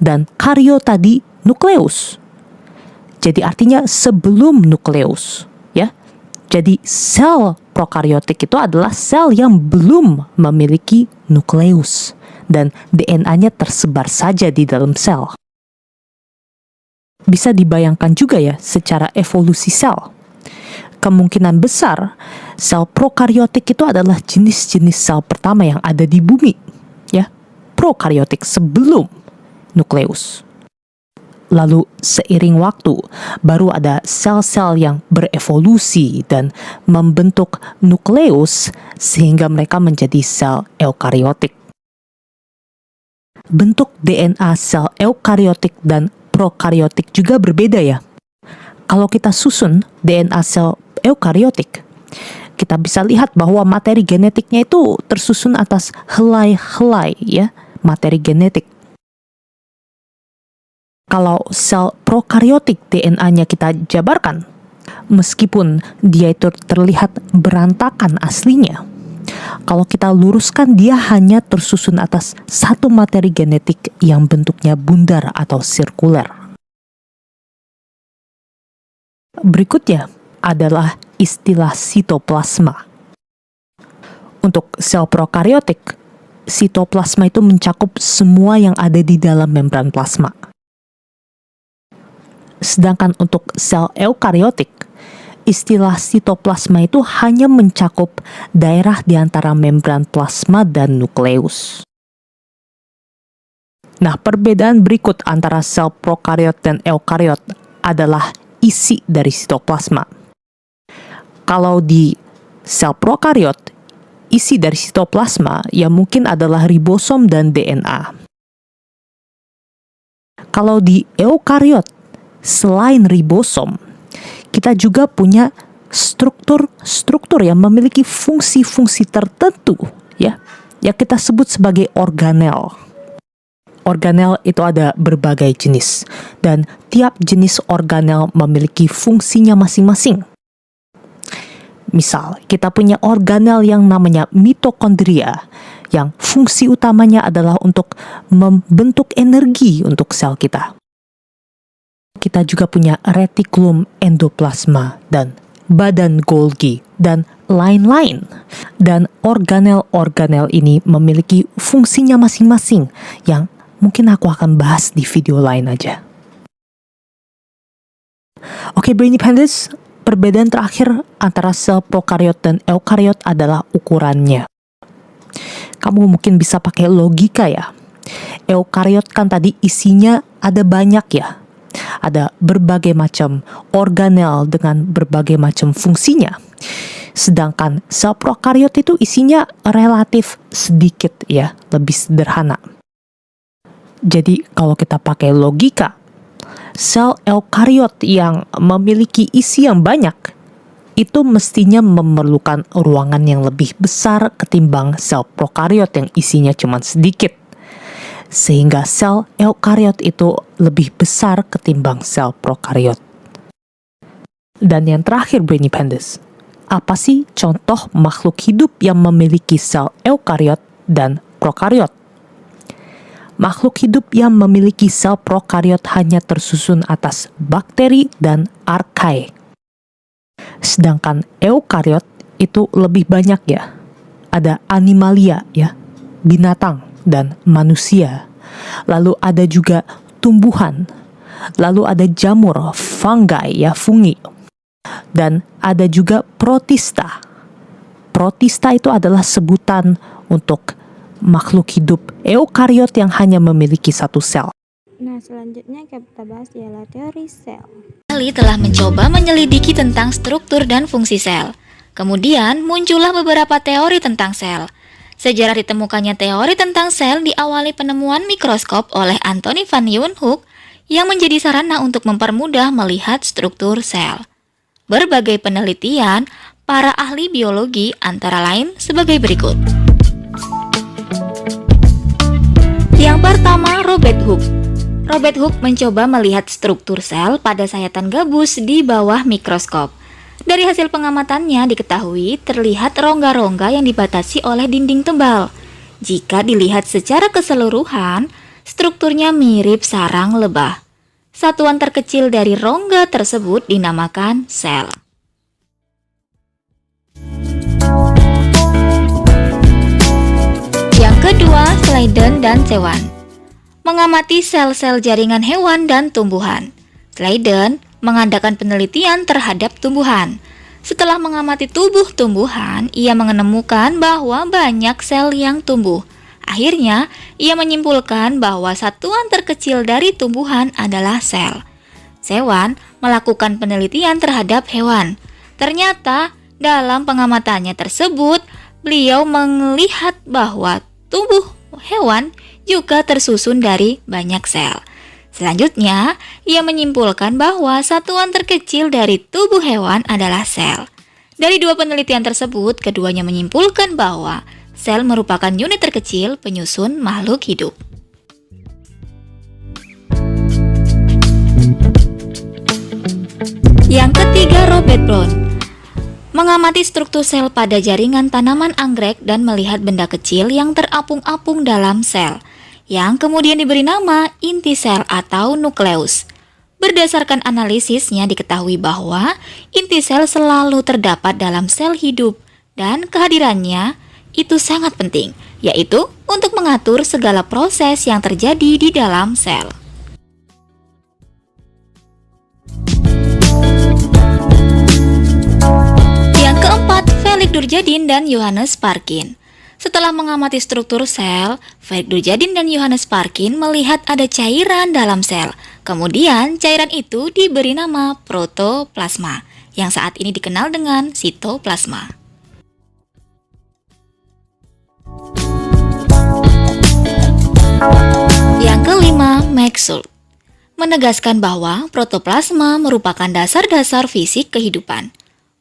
dan kario tadi nukleus. Jadi artinya sebelum nukleus, ya. Jadi sel prokariotik itu adalah sel yang belum memiliki nukleus dan DNA-nya tersebar saja di dalam sel. Bisa dibayangkan juga ya secara evolusi sel. Kemungkinan besar Sel prokariotik itu adalah jenis-jenis sel pertama yang ada di bumi, ya. Prokariotik sebelum nukleus. Lalu seiring waktu baru ada sel-sel yang berevolusi dan membentuk nukleus sehingga mereka menjadi sel eukariotik. Bentuk DNA sel eukariotik dan prokariotik juga berbeda ya. Kalau kita susun DNA sel eukariotik, kita bisa lihat bahwa materi genetiknya itu tersusun atas helai-helai ya, materi genetik. Kalau sel prokariotik DNA-nya kita jabarkan, meskipun dia itu terlihat berantakan aslinya, kalau kita luruskan dia hanya tersusun atas satu materi genetik yang bentuknya bundar atau sirkuler. Berikutnya adalah istilah sitoplasma. Untuk sel prokariotik, sitoplasma itu mencakup semua yang ada di dalam membran plasma. Sedangkan untuk sel eukariotik, istilah sitoplasma itu hanya mencakup daerah di antara membran plasma dan nukleus. Nah, perbedaan berikut antara sel prokariot dan eukariot adalah isi dari sitoplasma. Kalau di sel prokariot, isi dari sitoplasma yang mungkin adalah ribosom dan DNA. Kalau di eukariot, selain ribosom, kita juga punya struktur yang memiliki fungsi-fungsi tertentu ya, yang kita sebut sebagai organel. Organel itu ada berbagai jenis dan tiap jenis organel memiliki fungsinya masing-masing. Misal, kita punya organel yang namanya mitokondria, yang fungsi utamanya adalah untuk membentuk energi untuk sel kita. Kita juga punya retikulum endoplasma dan badan Golgi dan lain-lain. Dan organel-organel ini memiliki fungsinya masing-masing yang mungkin aku akan bahas di video lain aja. Oke, Brainy Pandas, perbedaan terakhir antara sel prokariot dan eukariot adalah ukurannya. Kamu mungkin bisa pakai logika ya. Eukariot kan tadi isinya ada banyak ya. Ada berbagai macam organel dengan berbagai macam fungsinya. Sedangkan sel prokariot itu isinya relatif sedikit ya, lebih sederhana. Jadi kalau kita pakai logika, sel eukariot yang memiliki isi yang banyak itu mestinya memerlukan ruangan yang lebih besar ketimbang sel prokariot yang isinya cuma sedikit. Sehingga sel eukariot itu lebih besar ketimbang sel prokariot. Dan yang terakhir, Brainy Pandas, apa sih contoh makhluk hidup yang memiliki sel eukariot dan prokariot? Makhluk hidup yang memiliki sel prokariot hanya tersusun atas bakteri dan archaea. Sedangkan eukariot itu lebih banyak ya. Ada animalia ya, binatang dan manusia. Lalu ada juga tumbuhan. Lalu ada jamur, fungi ya, fungi. Dan ada juga protista. Protista itu adalah sebutan untuk makhluk hidup eukariot yang hanya memiliki satu sel. Nah, selanjutnya kita bahas ialah teori sel. Ali telah mencoba menyelidiki tentang struktur dan fungsi sel. Kemudian muncullah beberapa teori tentang sel. Sejarah ditemukannya teori tentang sel diawali penemuan mikroskop oleh Anthony van Leeuwenhoek yang menjadi sarana untuk mempermudah melihat struktur sel. Berbagai penelitian para ahli biologi antara lain sebagai berikut. Yang pertama, Robert Hooke. Robert Hooke mencoba melihat struktur sel pada sayatan gabus di bawah mikroskop. Dari hasil pengamatannya diketahui terlihat rongga-rongga yang dibatasi oleh dinding tebal. Jika dilihat secara keseluruhan, strukturnya mirip sarang lebah. Satuan terkecil dari rongga tersebut dinamakan sel. Yang kedua, Sladen dan Cewan. Mengamati sel-sel jaringan hewan dan tumbuhan. Sladen mengadakan penelitian terhadap tumbuhan. Setelah mengamati tubuh tumbuhan, ia menemukan bahwa banyak sel yang tumbuh. Akhirnya, ia menyimpulkan bahwa satuan terkecil dari tumbuhan adalah sel. Sewan melakukan penelitian terhadap hewan. Ternyata, dalam pengamatannya tersebut, beliau melihat bahwa tubuh hewan juga tersusun dari banyak sel. Selanjutnya, ia menyimpulkan bahwa satuan terkecil dari tubuh hewan adalah sel. Dari dua penelitian tersebut, keduanya menyimpulkan bahwa sel merupakan unit terkecil penyusun makhluk hidup. Yang ketiga, Robert Brown mengamati struktur sel pada jaringan tanaman anggrek dan melihat benda kecil yang terapung-apung dalam sel, yang kemudian diberi nama inti sel atau nukleus. Berdasarkan analisisnya diketahui bahwa inti sel selalu terdapat dalam sel hidup dan kehadirannya itu sangat penting, yaitu untuk mengatur segala proses yang terjadi di dalam sel. Yang keempat, Felix Durjadin dan Johannes Parkin. Setelah mengamati struktur sel, Felix Durjadin dan Johannes Parkin melihat ada cairan dalam sel. Kemudian, cairan itu diberi nama protoplasma, yang saat ini dikenal dengan sitoplasma. Yang kelima, Maxwell menegaskan bahwa protoplasma merupakan dasar-dasar fisik kehidupan.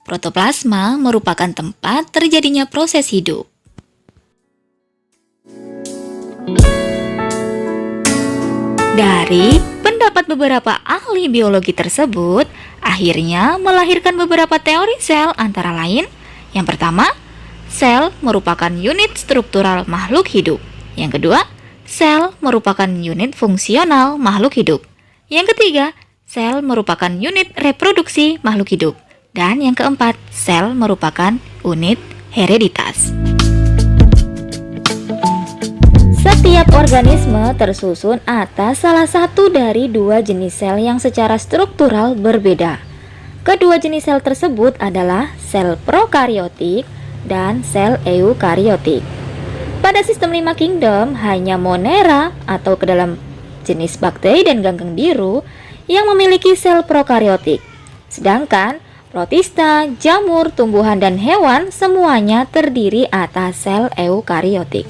Protoplasma merupakan tempat terjadinya proses hidup. Dari pendapat beberapa ahli biologi tersebut, akhirnya melahirkan beberapa teori sel antara lain. Yang pertama, sel merupakan unit struktural makhluk hidup. Yang kedua, sel merupakan unit fungsional makhluk hidup. Yang ketiga, sel merupakan unit reproduksi makhluk hidup. Dan yang keempat, sel merupakan unit hereditas. Setiap organisme tersusun atas salah satu dari dua jenis sel yang secara struktural berbeda. Kedua jenis sel tersebut adalah sel prokariotik dan sel eukariotik. Pada sistem 5 kingdom, hanya Monera atau ke dalam jenis bakteri dan ganggang biru yang memiliki sel prokariotik. Sedangkan protista, jamur, tumbuhan, dan hewan semuanya terdiri atas sel eukariotik.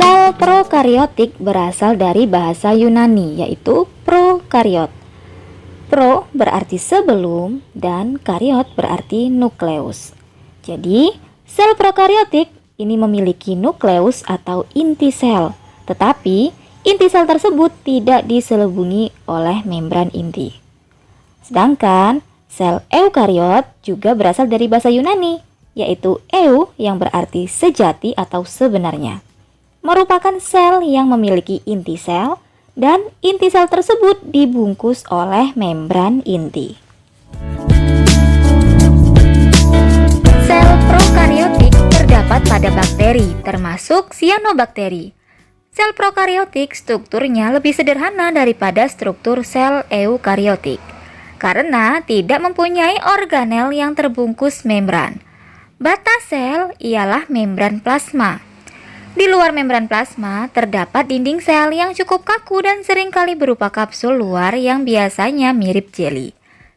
Sel prokariotik berasal dari bahasa Yunani, yaitu prokariot. Pro berarti sebelum dan kariot berarti nukleus. Jadi, sel prokariotik ini memiliki nukleus atau inti sel, tetapi inti sel tersebut tidak diselubungi oleh membran inti. Sedangkan sel eukariot juga berasal dari bahasa Yunani, yaitu eu yang berarti sejati atau sebenarnya. Merupakan sel yang memiliki inti sel dan inti sel tersebut dibungkus oleh membran inti. Sel prokariotik terdapat pada bakteri, termasuk cyanobacteria. Sel prokariotik strukturnya lebih sederhana daripada struktur sel eukariotik karena tidak mempunyai organel yang terbungkus membran. Batas sel ialah membran plasma. Di luar membran plasma terdapat dinding sel yang cukup kaku dan seringkali berupa kapsul luar yang biasanya mirip jeli.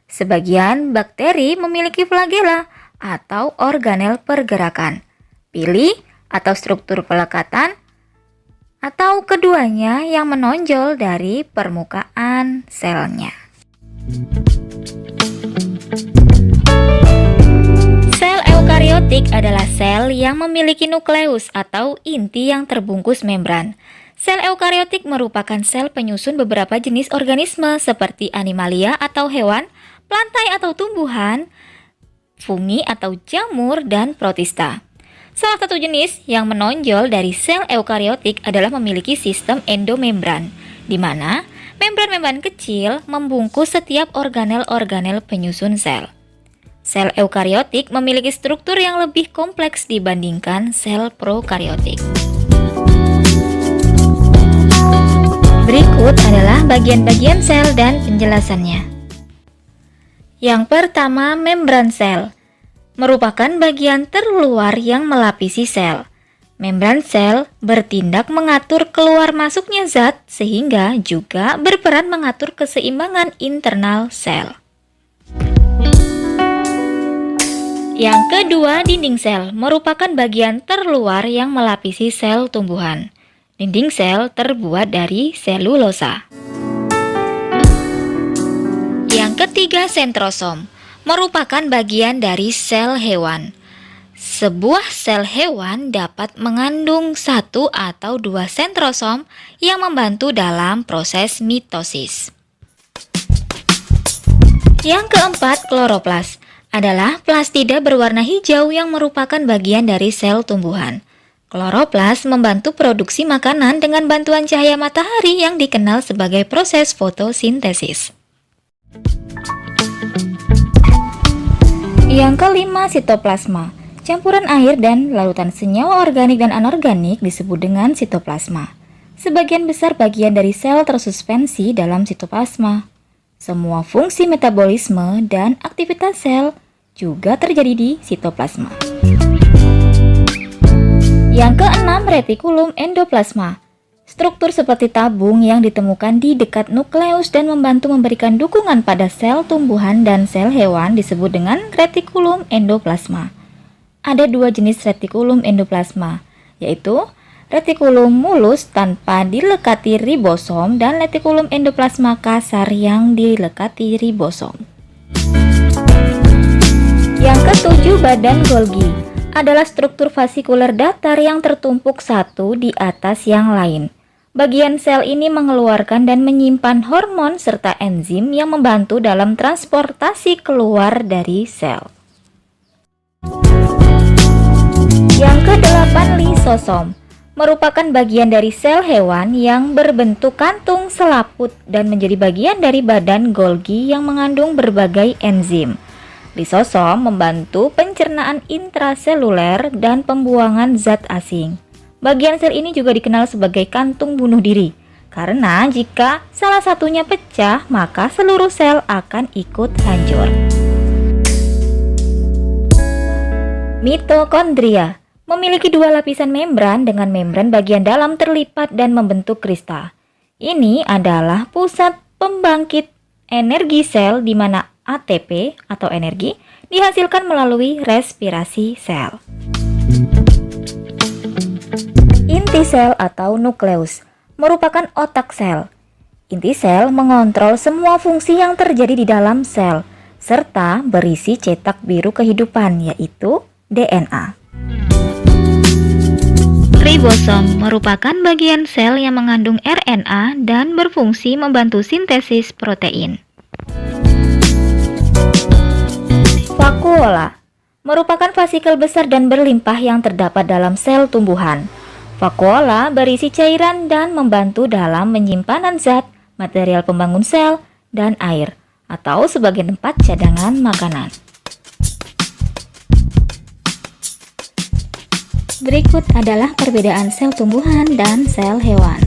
Sebagian bakteri memiliki flagela atau organel pergerakan, pili atau struktur pelekatan, atau keduanya yang menonjol dari permukaan selnya. Sel eukariotik adalah sel yang memiliki nukleus atau inti yang terbungkus membran. Sel eukariotik merupakan sel penyusun beberapa jenis organisme seperti animalia atau hewan, plantae atau tumbuhan, fungi atau jamur, dan protista. Salah satu jenis yang menonjol dari sel eukariotik adalah memiliki sistem endomembran, di mana membran-membran kecil membungkus setiap organel-organel penyusun sel. Sel eukariotik memiliki struktur yang lebih kompleks dibandingkan sel prokariotik. Berikut adalah bagian-bagian sel dan penjelasannya. Yang pertama, membran sel merupakan bagian terluar yang melapisi sel. Membran sel bertindak mengatur keluar masuknya zat sehingga juga berperan mengatur keseimbangan internal sel. Yang kedua, dinding sel merupakan bagian terluar yang melapisi sel tumbuhan. Dinding sel terbuat dari selulosa. Yang ketiga, sentrosom merupakan bagian dari sel hewan. Sebuah sel hewan dapat mengandung 1 atau 2 sentrosom yang membantu dalam proses mitosis. Yang keempat, kloroplas adalah plastida berwarna hijau yang merupakan bagian dari sel tumbuhan. Kloroplas membantu produksi makanan dengan bantuan cahaya matahari yang dikenal sebagai proses fotosintesis. Yang kelima, sitoplasma. Campuran air dan larutan senyawa organik dan anorganik disebut dengan sitoplasma. Sebagian besar bagian dari sel tersuspensi dalam sitoplasma. Semua fungsi metabolisme dan aktivitas sel juga terjadi di sitoplasma. Yang keenam, retikulum endoplasma. Struktur seperti tabung yang ditemukan di dekat nukleus dan membantu memberikan dukungan pada sel tumbuhan dan sel hewan disebut dengan retikulum endoplasma. Ada 2 jenis retikulum endoplasma, yaitu retikulum mulus tanpa dilekati ribosom dan retikulum endoplasma kasar yang dilekati ribosom. Yang ketujuh, badan Golgi adalah struktur vasikuler datar yang tertumpuk satu di atas yang lain. Bagian sel ini mengeluarkan dan menyimpan hormon serta enzim yang membantu dalam transportasi keluar dari sel. Yang kedelapan, lisosom merupakan bagian dari sel hewan yang berbentuk kantung selaput dan menjadi bagian dari badan Golgi yang mengandung berbagai enzim. Lisosom membantu pencernaan intraseluler dan pembuangan zat asing. Bagian sel ini juga dikenal sebagai kantung bunuh diri, karena jika salah satunya pecah, maka seluruh sel akan ikut hancur. Mitokondria memiliki 2 lapisan membran dengan membran bagian dalam terlipat dan membentuk kristal. Ini adalah pusat pembangkit energi sel di mana ATP atau energi dihasilkan melalui respirasi sel. Inti sel atau nukleus merupakan otak sel. Inti sel mengontrol semua fungsi yang terjadi di dalam sel serta berisi cetak biru kehidupan, yaitu DNA. Ribosom merupakan bagian sel yang mengandung RNA dan berfungsi membantu sintesis protein. Vakuola merupakan vasikel besar dan berlimpah yang terdapat dalam sel tumbuhan. Vakuola berisi cairan dan membantu dalam penyimpanan zat, material pembangun sel, dan air, atau sebagai tempat cadangan makanan. Berikut adalah perbedaan sel tumbuhan dan sel hewan.